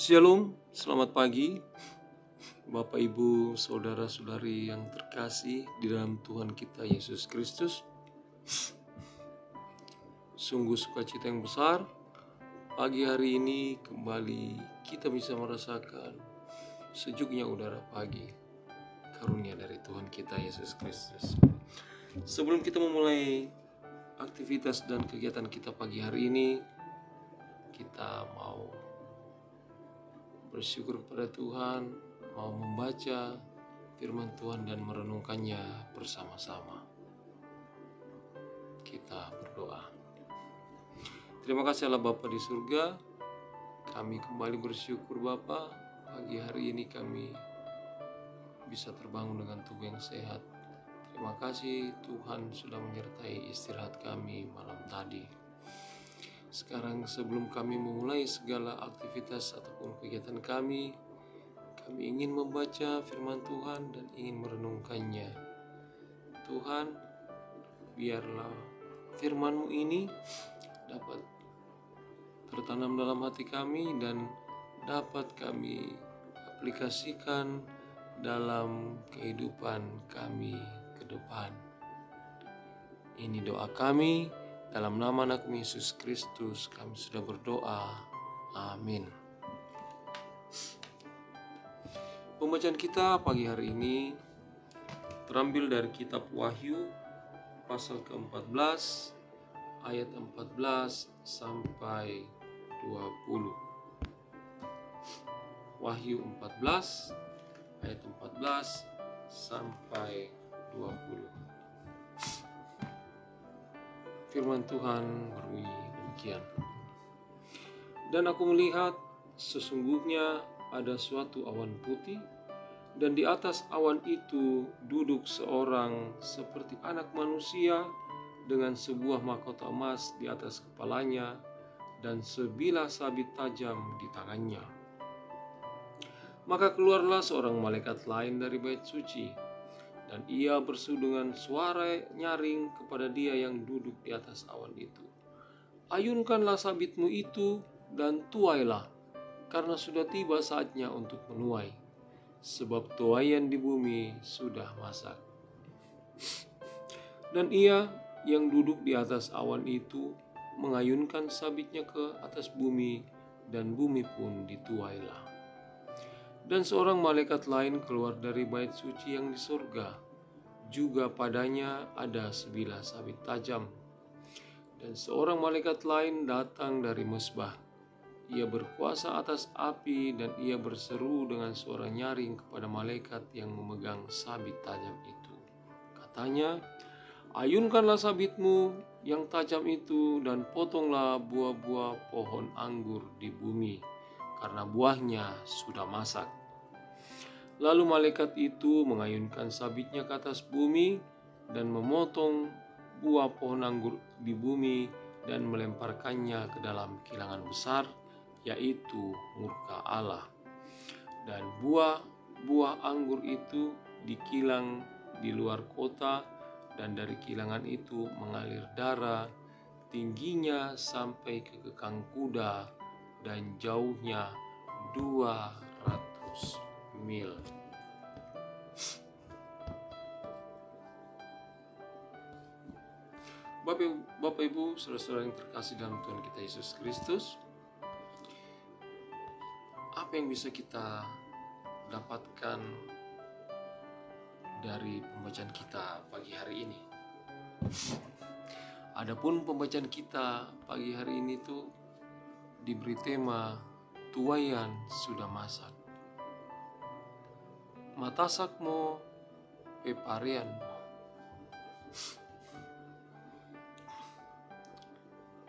Shalom, selamat pagi Bapak Ibu, Saudara-saudari yang terkasih di dalam Tuhan kita Yesus Kristus. Sungguh sukacita yang besar pagi hari ini kembali kita bisa merasakan sejuknya udara pagi, karunia dari Tuhan kita Yesus Kristus. Sebelum kita memulai aktivitas dan kegiatan kita pagi hari ini, kita mau bersyukur kepada Tuhan, mau membaca firman Tuhan dan merenungkannya bersama-sama. Kita berdoa. Terima kasih Allah Bapa di surga, kami kembali bersyukur Bapa, pagi hari ini kami bisa terbangun dengan tubuh yang sehat. Terima kasih Tuhan sudah menyertai istirahat kami malam tadi. Sekarang sebelum kami memulai segala aktivitas ataupun kegiatan kami ingin membaca firman Tuhan dan ingin merenungkannya. Tuhan, biarlah firman-Mu ini dapat tertanam dalam hati kami dan dapat kami aplikasikan dalam kehidupan kami ke depan. Ini doa kami. Dalam nama anak Yesus Kristus kami sudah berdoa. Amin. Pembacaan kita pagi hari ini terambil dari kitab Wahyu pasal ke-14 ayat 14 sampai 20. Wahyu 14 ayat 14 sampai 20. Firman Tuhan berbunyi demikian. Dan aku melihat sesungguhnya ada suatu awan putih, dan di atas awan itu duduk seorang seperti anak manusia dengan sebuah mahkota emas di atas kepalanya dan sebilah sabit tajam di tangannya. Maka keluarlah seorang malaikat lain dari bait suci, dan ia berseru dengan suara nyaring kepada dia yang duduk di atas awan itu. Ayunkanlah sabitmu itu dan tuailah, karena sudah tiba saatnya untuk menuai, sebab tuaian di bumi sudah masak. Dan ia yang duduk di atas awan itu mengayunkan sabitnya ke atas bumi, dan bumi pun dituailah. Dan seorang malaikat lain keluar dari bait suci yang di surga, juga padanya ada sebilah sabit tajam. Dan seorang malaikat lain datang dari mesbah. Ia berkuasa atas api, dan ia berseru dengan suara nyaring kepada malaikat yang memegang sabit tajam itu. Katanya, ayunkanlah sabitmu yang tajam itu dan potonglah buah-buah pohon anggur di bumi, karena buahnya sudah masak. Lalu malaikat itu mengayunkan sabitnya ke atas bumi dan memotong buah pohon anggur di bumi dan melemparkannya ke dalam kilangan besar, yaitu murka Allah. Dan buah-buah anggur itu dikilang di luar kota, dan dari kilangan itu mengalir darah, tingginya sampai ke kekang kuda dan jauhnya 200 mil. Bapak Ibu, saudara-saudara yang terkasih dalam Tuhan kita Yesus Kristus, apa yang bisa kita dapatkan dari pembacaan kita pagi hari ini? Adapun pembacaan kita pagi hari ini tuh diberi tema tuaian sudah masak. Matasakmo pepareanmo.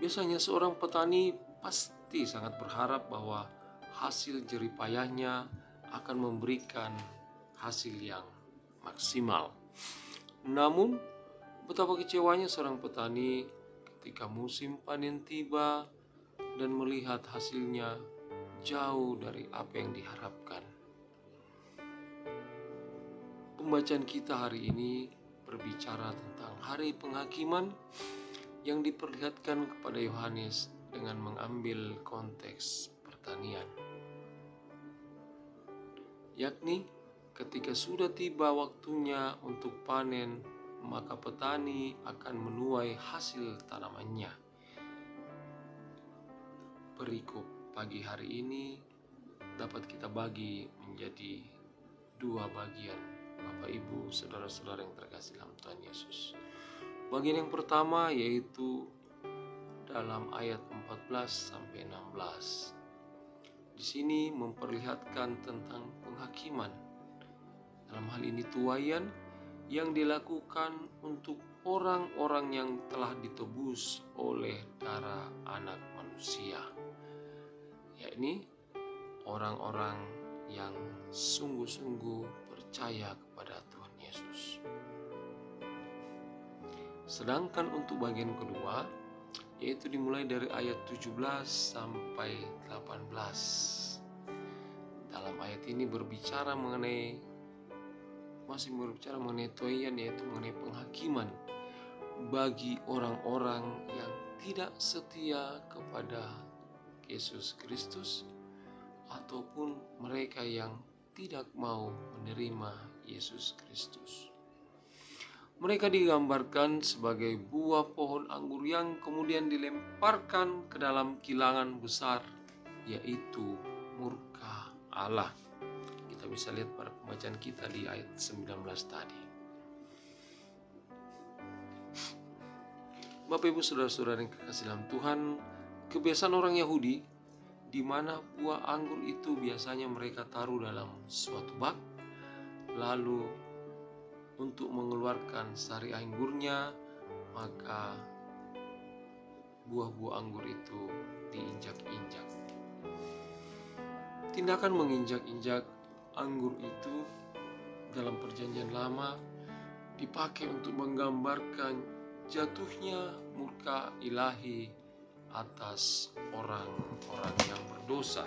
Biasanya seorang petani pasti sangat berharap bahwa hasil jerih payahnya akan memberikan hasil yang maksimal. Namun, betapa kecewanya seorang petani ketika musim panen tiba dan melihat hasilnya jauh dari apa yang diharapkan. Pembacaan kita hari ini berbicara tentang hari penghakiman yang diperlihatkan kepada Yohanes dengan mengambil konteks pertanian. yakni ketika sudah tiba waktunya untuk panen, maka petani akan menuai hasil tanamannya. Perikop pagi hari ini dapat kita bagi menjadi dua bagian, Bapak Ibu, saudara-saudara yang terkasih dalam Tuhan Yesus. Bagian yang pertama yaitu dalam ayat 14 sampai 16. Di sini memperlihatkan tentang penghakiman, dalam hal ini tuaian yang dilakukan untuk orang-orang yang telah ditebus oleh darah anak manusia, yakni orang-orang yang sungguh-sungguh percaya kepada Tuhan Yesus. Sedangkan untuk bagian kedua, yaitu dimulai dari ayat 17 sampai 18. Dalam ayat ini masih berbicara mengenai tuaian, yaitu mengenai penghakiman bagi orang-orang yang tidak setia kepada Yesus Kristus ataupun mereka yang tidak mau menerima Yesus Kristus. Mereka digambarkan sebagai buah pohon anggur yang kemudian dilemparkan ke dalam kilangan besar, yaitu murka Allah. Kita bisa lihat pada pembacaan kita di ayat 19 tadi. Bapak Ibu saudara-saudara yang kekasih dalam Tuhan, kebiasaan orang Yahudi di mana buah anggur itu biasanya mereka taruh dalam suatu bak, lalu untuk mengeluarkan sari anggurnya, maka buah-buah anggur itu diinjak-injak. Tindakan menginjak-injak anggur itu dalam Perjanjian Lama dipakai untuk menggambarkan jatuhnya murka ilahi atas orang-orang yang berdosa.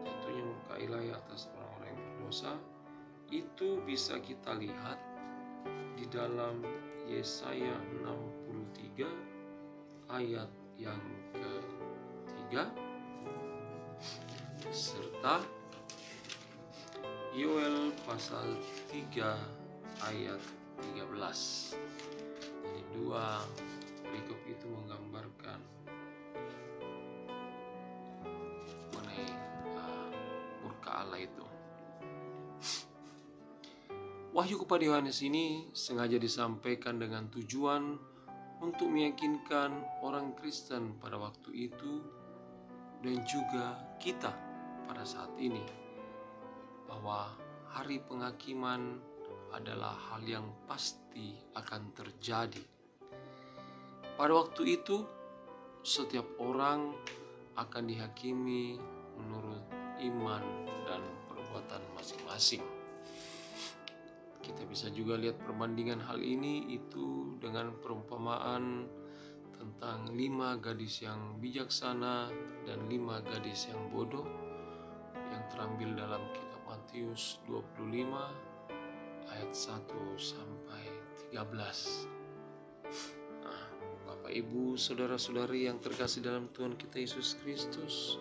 Jatuhnya murka ilahi atas orang-orang yang berdosa itu bisa kita lihat di dalam Yesaya 63 ayat yang ke-3 serta Yoel pasal 3 ayat 13. Jadi dua perikop itu menggambarkan mengenai murka Allah itu. Wahyu kepada Yohanes ini sengaja disampaikan dengan tujuan untuk meyakinkan orang Kristen pada waktu itu dan juga kita pada saat ini bahwa hari penghakiman adalah hal yang pasti akan terjadi. Pada waktu itu setiap orang akan dihakimi menurut iman dan perbuatan masing-masing. Kita bisa juga lihat perbandingan hal ini itu dengan perumpamaan tentang 5 gadis yang bijaksana dan 5 gadis yang bodoh yang terambil dalam kitab Matius 25 ayat 1 sampai 13. Nah, Bapak Ibu, saudara-saudari yang terkasih dalam Tuhan kita Yesus Kristus,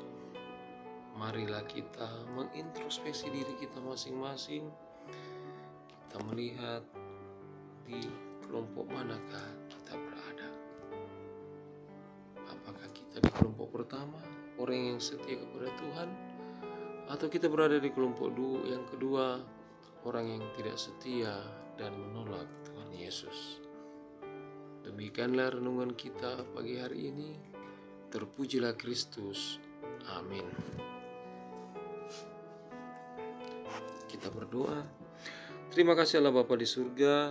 marilah kita mengintrospeksi diri kita masing-masing. Kita melihat di kelompok manakah kita berada. Apakah kita di kelompok pertama, orang yang setia kepada Tuhan, atau kita berada di kelompok yang kedua, orang yang tidak setia dan menolak Tuhan Yesus. Demikianlah renungan kita pagi hari ini. Terpujilah Kristus. Amin. Kita berdoa. Terima kasih Allah Bapa di surga.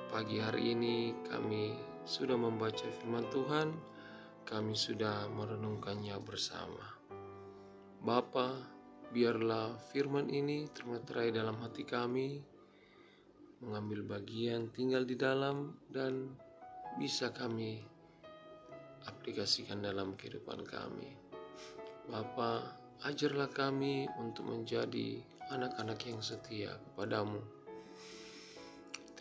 Pagi hari ini kami sudah membaca firman Tuhan. Kami sudah merenungkannya bersama. Bapa, biarlah firman ini termeterai dalam hati kami, mengambil bagian, tinggal di dalam, dan bisa kami aplikasikan dalam kehidupan kami. Bapa, ajarlah kami untuk menjadi anak-anak yang setia kepadamu.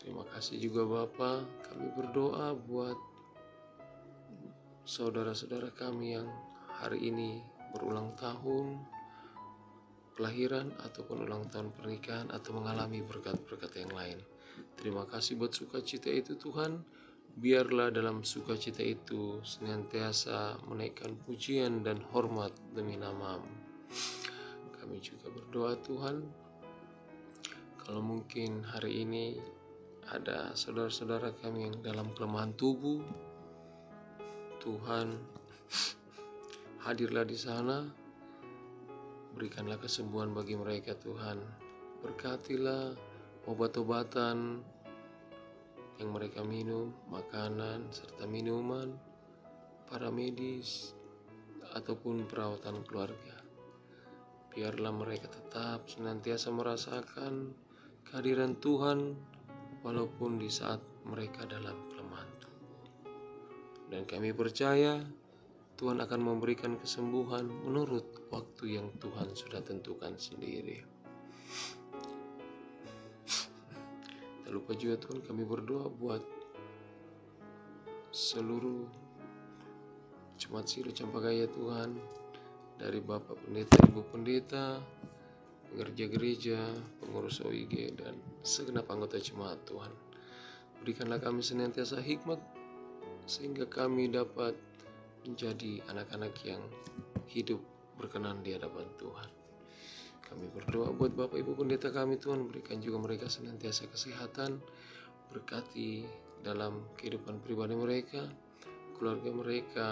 Terima kasih juga Bapa, kami berdoa buat saudara-saudara kami yang hari ini berulang tahun, kelahiran ataupun ulang tahun pernikahan atau mengalami berkat-berkat yang lain. Terima kasih buat sukacita itu Tuhan. Biarlah dalam sukacita itu senantiasa menaikkan pujian dan hormat demi nama-Mu. Kami juga berdoa Tuhan, kalau mungkin hari ini ada saudara-saudara kami yang dalam kelemahan tubuh, Tuhan hadirlah di sana, berikanlah kesembuhan bagi mereka Tuhan. Berkatilah obat-obatan yang mereka minum, makanan serta minuman, para medis ataupun perawatan keluarga. Biarlah mereka tetap senantiasa merasakan kehadiran Tuhan walaupun di saat mereka dalam kelemahan tubuh. Dan kami percaya Tuhan akan memberikan kesembuhan menurut waktu yang Tuhan sudah tentukan sendiri. Tak lupa juga Tuhan, kami berdoa buat seluruh Jemaat Siro Campagaya Tuhan, dari Bapak Pendeta, Ibu Pendeta, pengerja gereja, pengurus OIG, dan segenap anggota jemaat Tuhan. Berikanlah kami senantiasa hikmat sehingga kami dapat menjadi anak-anak yang hidup berkenan di hadapan Tuhan. Kami berdoa buat Bapak Ibu Pendeta kami Tuhan, berikan juga mereka senantiasa kesehatan, berkati dalam kehidupan pribadi mereka, keluarga mereka,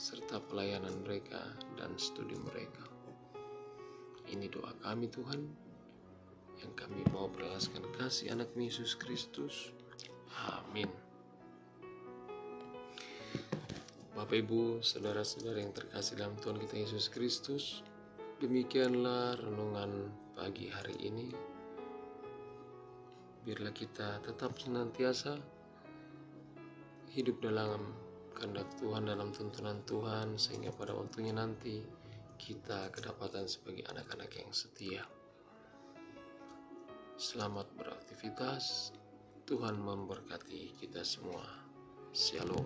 serta pelayanan mereka dan studi mereka. Ini doa kami Tuhan, yang kami mau beralaskan kasih anak Yesus Kristus. Amin. Bapak Ibu, saudara-saudara yang terkasih dalam Tuhan kita Yesus Kristus, demikianlah renungan pagi hari ini. Biarlah kita tetap senantiasa hidup dalam kehendak Tuhan, dalam tuntunan Tuhan, sehingga pada waktunya nanti kita kedapatan sebagai anak-anak yang setia. Selamat beraktivitas. Tuhan memberkati kita semua. Shalom.